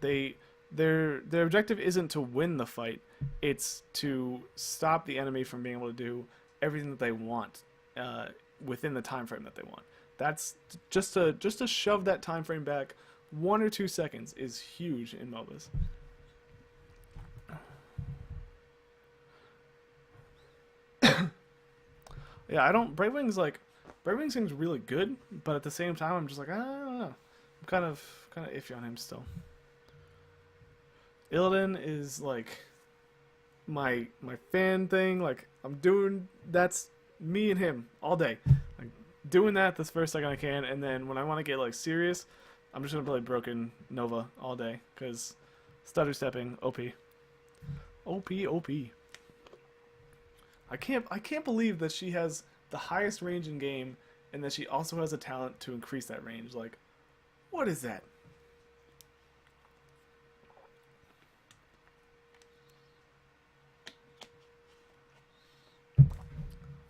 They their objective isn't to win the fight; it's to stop the enemy from being able to do everything that they want uh, within the time frame that they want. That's just to shove that time frame back 1 or 2 seconds is huge in MOBAs. Yeah, I don't. Brave Wings seems really good, but at the same time, I'm just like I don't know. I'm kind of iffy on him still. Illidan is like my fan thing. Like I'm doing that's me and him all day. Like doing that the first second I can, and then when I want to get like serious, I'm just gonna play Broken Nova all day because stutter stepping OP, OP, OP. I can't believe that she has the highest range in game, and that she also has a talent to increase that range. Like, what is that?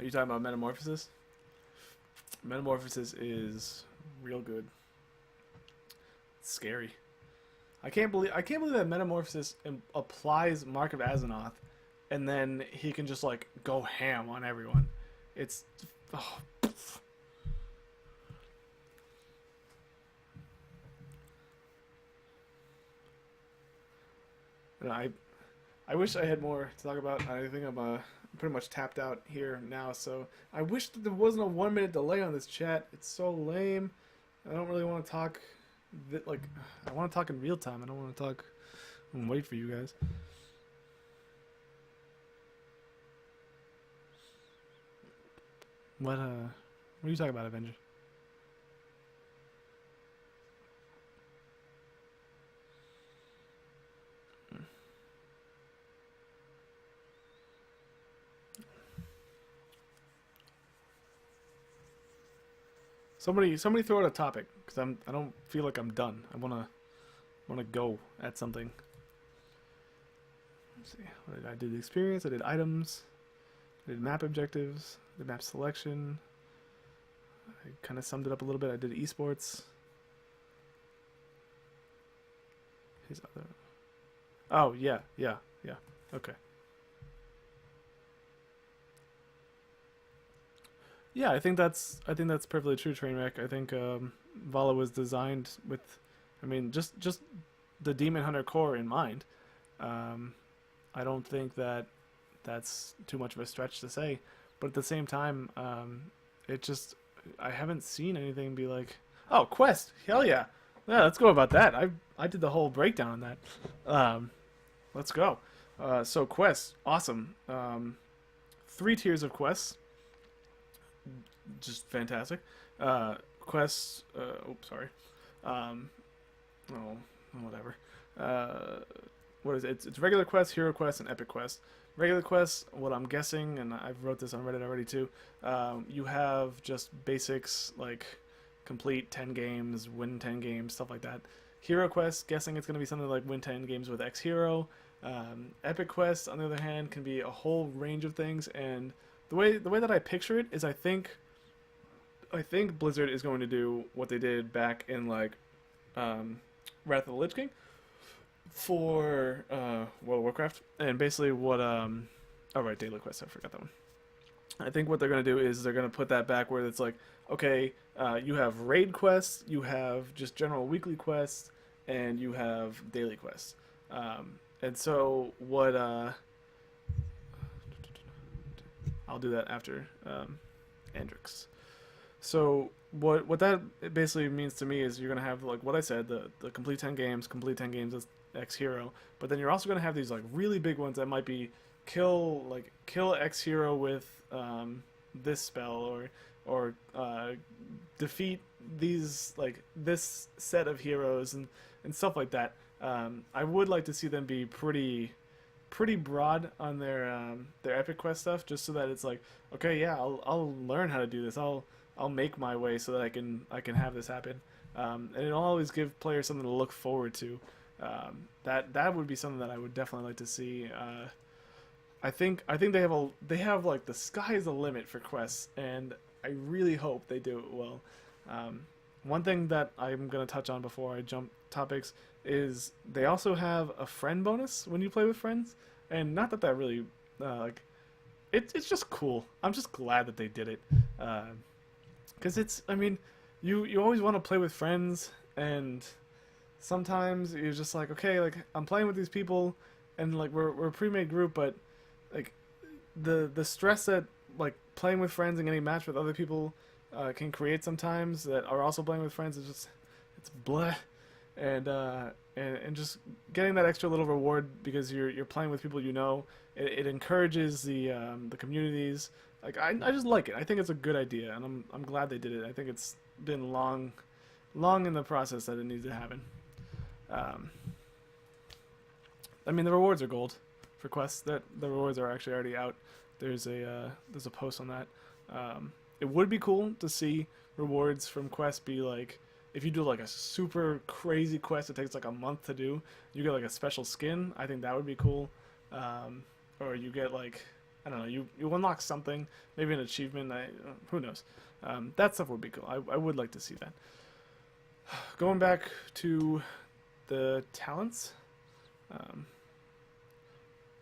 Are you talking about Metamorphosis? Metamorphosis is real good. It's scary. I can't believe that Metamorphosis applies Mark of Azeroth, and then he can just like go ham on everyone. It's oh, I wish I had more to talk about. I think I'm pretty much tapped out here now. So I wish that there wasn't a 1 minute delay on this chat. It's so lame. I don't really want to talk. Like I want to talk in real time. I don't want to talk and wait for you guys. What are you talking about, Avenger? Somebody throw out a topic because I don't feel like I'm done. I wanna go at something. Let's see. I did experience. I did items. I did map objectives. I did map selection. I kind of summed it up a little bit. I did esports. His other. Oh yeah, yeah, yeah. Okay. Yeah, I think that's perfectly true, Trainwreck. I think Vala was designed with, I mean, just the Demon Hunter core in mind. Um, I don't think that that's too much of a stretch to say, but at the same time, it just I haven't seen anything be like, oh, Quest, hell yeah, yeah, let's go about that. I did the whole breakdown on that. Um, let's go. So Quest, awesome. 3 tiers of quests, just fantastic. Quests. Oops, sorry. Um, oh, whatever. Uh, what is it? It's regular quests, hero quests, and epic quests. Regular quests, what I'm guessing, and I've wrote this on Reddit already too. You have just basics like complete 10 games, win 10 games, stuff like that. Hero quests, guessing it's going to be something like win 10 games with X hero. Epic quests, on the other hand, can be a whole range of things, and the way that I picture it is I think Blizzard is going to do what they did back in like um, Wrath of the Lich King for World of Warcraft, and basically what oh right, Daily Quest, I forgot that one. I think what they're going to do is they're going to put that back where it's like, okay, you have raid quests, you have just general weekly quests, and you have daily quests. And so what I'll do that after Andrix. So what that basically means to me is you're gonna have like what I said, the complete 10 games as X hero, but then you're also gonna have these like really big ones that might be kill X hero with this spell or defeat these like this set of heroes and stuff like that. I would like to see them be pretty broad on their epic quest stuff, just so that it's like, okay, yeah, I'll learn how to do this. I'll make my way so that I can have this happen. And it'll always give players something to look forward to. That would be something that I would definitely like to see. I think they have like the sky is the limit for quests, and I really hope they do it well. One thing that I'm gonna touch on before I jump topics is they also have a friend bonus when you play with friends, and not that that really like it's just cool. I'm just glad that they did it, because it's, I mean, you always want to play with friends, and sometimes you're just like, okay, like I'm playing with these people, and like we're a pre-made group, but like the stress that like playing with friends and getting matched with other people can create sometimes that are also playing with friends is just, it's bleh, and just getting that extra little reward because you're playing with people you know, it encourages the communities. Like I just like it. I think it's a good idea, and I'm glad they did it. I think it's been long in the process that it needs to happen. Um, I mean, the rewards are gold for quests. That the rewards are actually already out. There's a post on that. It would be cool to see rewards from quests be like, if you do like a super crazy quest that takes like a month to do, you get like a special skin. I think that would be cool. Or you get like, I don't know, you unlock something, maybe an achievement. Who knows? That stuff would be cool. I would like to see that. Going back to the talents,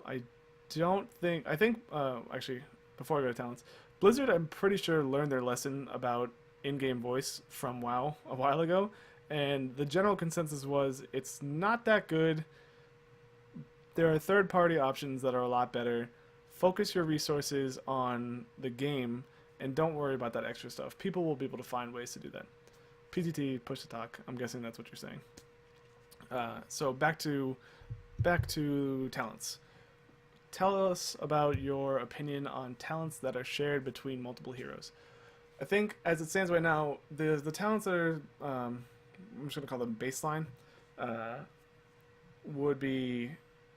I don't think. I think actually, before I go to talents, Blizzard, I'm pretty sure, learned their lesson about in-game voice from WoW a while ago, and the general consensus was it's not that good. There are third-party options that are a lot better. Focus your resources on the game and don't worry about that extra stuff. People will be able to find ways to do that. PTT, push to talk. I'm guessing that's what you're saying. So back to talents. Tell us about your opinion on talents that are shared between multiple heroes. I think, as it stands right now, the talents that are, I'm just going to call them baseline, would be,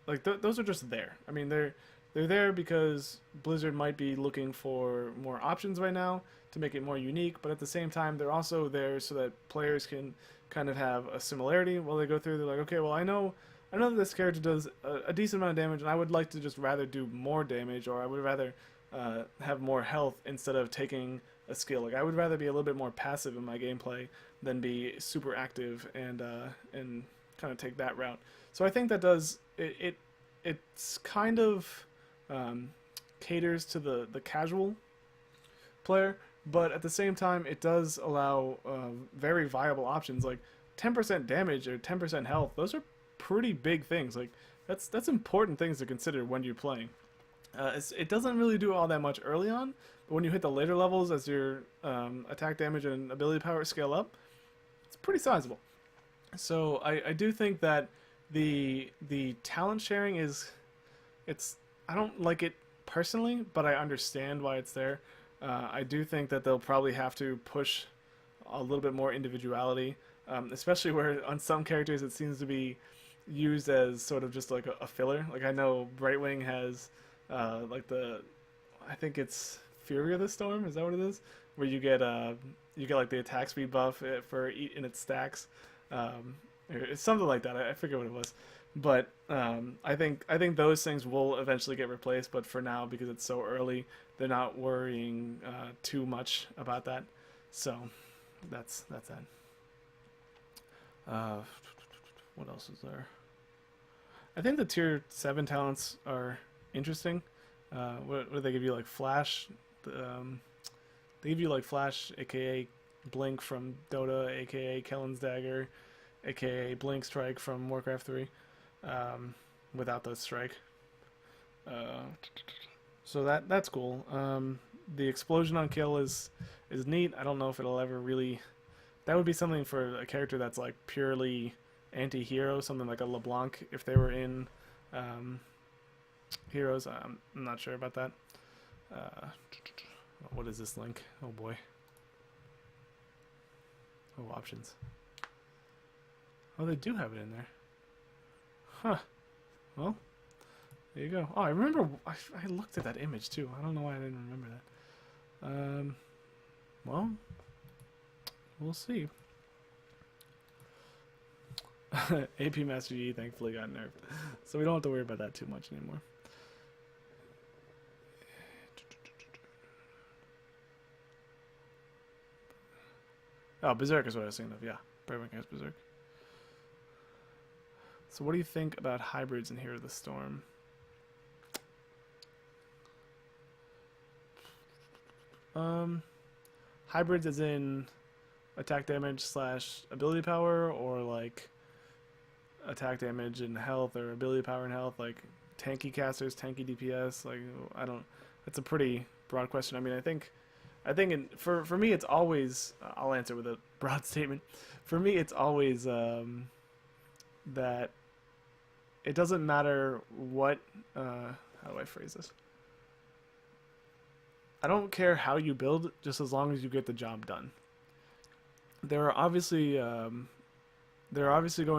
like, those are just there. I mean, they're there because Blizzard might be looking for more options right now to make it more unique, but at the same time, they're also there so that players can kind of have a similarity while they go through. They're like, okay, well, I know that this character does a decent amount of damage, and I would like to just rather do more damage, or I would rather have more health instead of taking a skill. Like, I would rather be a little bit more passive in my gameplay than be super active and kind of take that route. So I think that does it's kind of caters to the casual player, but at the same time it does allow very viable options like 10% damage or 10% health. Those are pretty big things. Like that's important things to consider when you're playing. It doesn't really do all that much early on, but when you hit the later levels, as your attack damage and ability power scale up, it's pretty sizable. So I do think that the talent sharing it's I don't like it personally, but I understand why it's there. I do think that they'll probably have to push a little bit more individuality, especially where on some characters it seems to be used as sort of just like a filler. Like I know Brightwing has like I think it's Fury of the Storm. Is that what it is? Where you get like the attack speed buff in its stacks. It's something like that. I forget what it was. But I think those things will eventually get replaced. But for now, because it's so early, they're not worrying too much about that. So that's that. What else is there? I think the tier 7 talents are interesting. What do they give you? Like Flash? They give you like Flash, aka Blink from Dota, aka Kellen's Dagger, aka Blink Strike from Warcraft 3, without the strike. So that's cool. The explosion on kill is neat. I don't know if it'll ever really. That would be something for a character that's like purely anti-hero, something like a LeBlanc if they were in Heroes. I'm not sure about that. What is this link? Oh boy. Oh, options. Oh, they do have it in there. Huh. Well, there you go. Oh, I remember. I looked at that image too. I don't know why I didn't remember that. Well, we'll see. AP Master Yi thankfully got nerfed, so we don't have to worry about that too much anymore. Oh, Berserk is what I was thinking of. Yeah, Berserk has Berserk. So what do you think about hybrids in Here of the Storm? Hybrids as in attack damage slash ability power, or like attack damage and health, or ability power and health, like tanky casters, tanky DPS. Like I don't. That's a pretty broad question. I mean, for me, it's always. I'll answer with a broad statement. For me, it's always that it doesn't matter what. How do I phrase this? I don't care how you build, just as long as you get the job done. There are obviously going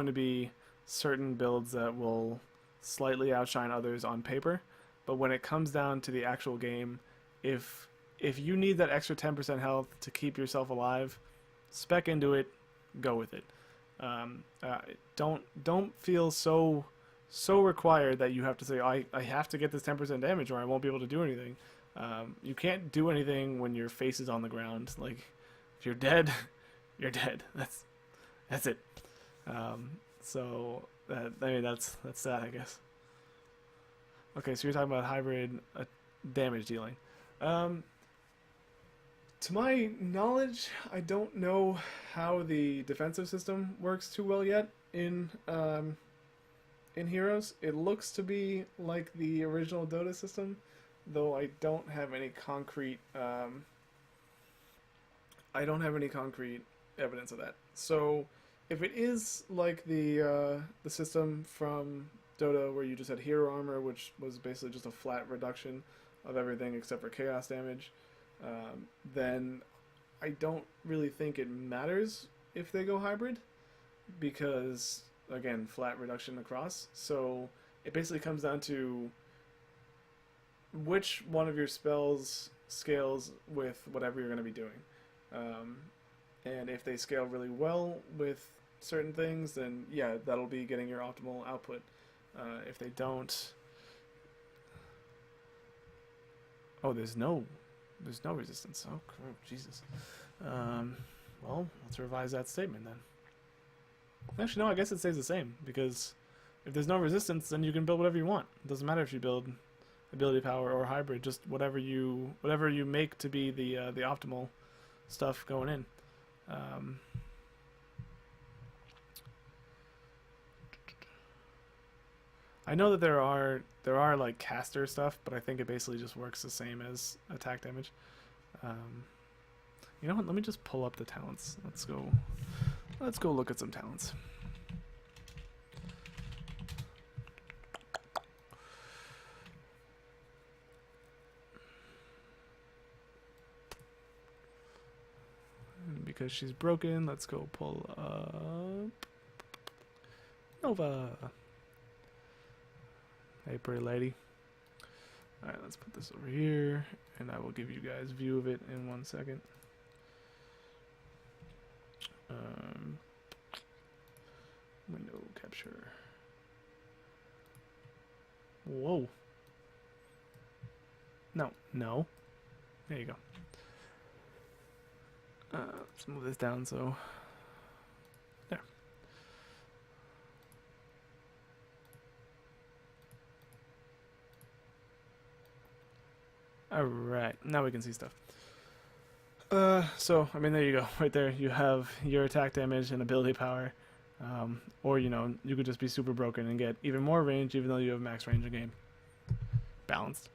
to be certain builds that will slightly outshine others on paper, but when it comes down to the actual game, if you need that extra 10% health to keep yourself alive, spec into it, go with it. Don't feel so required that you have to say, oh, I have to get this 10% damage or I won't be able to do anything. You can't do anything when your face is on the ground. Like, if you're dead, you're dead. That's it. So that's that, I guess. Okay, so you're talking about hybrid damage dealing. To my knowledge, I don't know how the defensive system works too well yet in Heroes. It looks to be like the original Dota system, though I don't have any concrete evidence of that. So if it is like the system from Dota, where you just had hero armor, which was basically just a flat reduction of everything except for chaos damage, then I don't really think it matters if they go hybrid, because again, flat reduction across. So it basically comes down to which one of your spells scales with whatever you're going to be doing. And if they scale really well with certain things, then yeah, that'll be getting your optimal output. If they don't... Oh, there's no resistance. Oh, Jesus. Well, let's revise that statement then. Actually, no, I guess it stays the same, because if there's no resistance, then you can build whatever you want. It doesn't matter if you build ability power or hybrid, just whatever you make to be the optimal stuff going in. I know that there are like caster stuff, but I think it basically just works the same as attack damage. You know what? Let me just pull up the talents. Let's go look at some talents. And because she's broken, let's go pull up Nova. Hey, pretty lady. Alright, let's put this over here, and I will give you guys view of it in 1 second. Window capture. Whoa. No. There you go. Let's move this down so... There. Alright, now we can see stuff. So, I mean, there you go. Right there, you have your attack damage and ability power. Or, you know, you could just be super broken and get even more range even though you have max range in game. Balanced.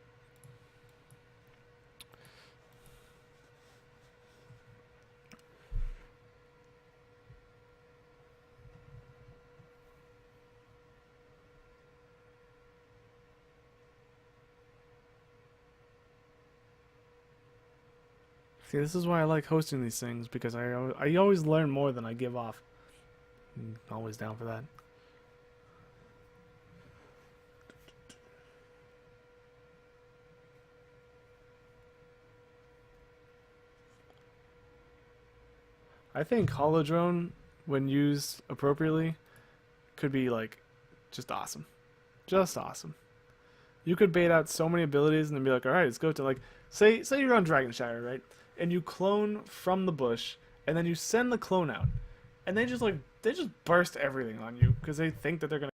See, this is why I like hosting these things, because I always learn more than I give off. I'm always down for that. I think Holodrone, when used appropriately, could be like just awesome. Just awesome. You could bait out so many abilities and then be like, alright, let's go to, like, say you're on Dragon Shire, right? And you clone from the bush, and then you send the clone out, and they just burst everything on you because they think that they're gonna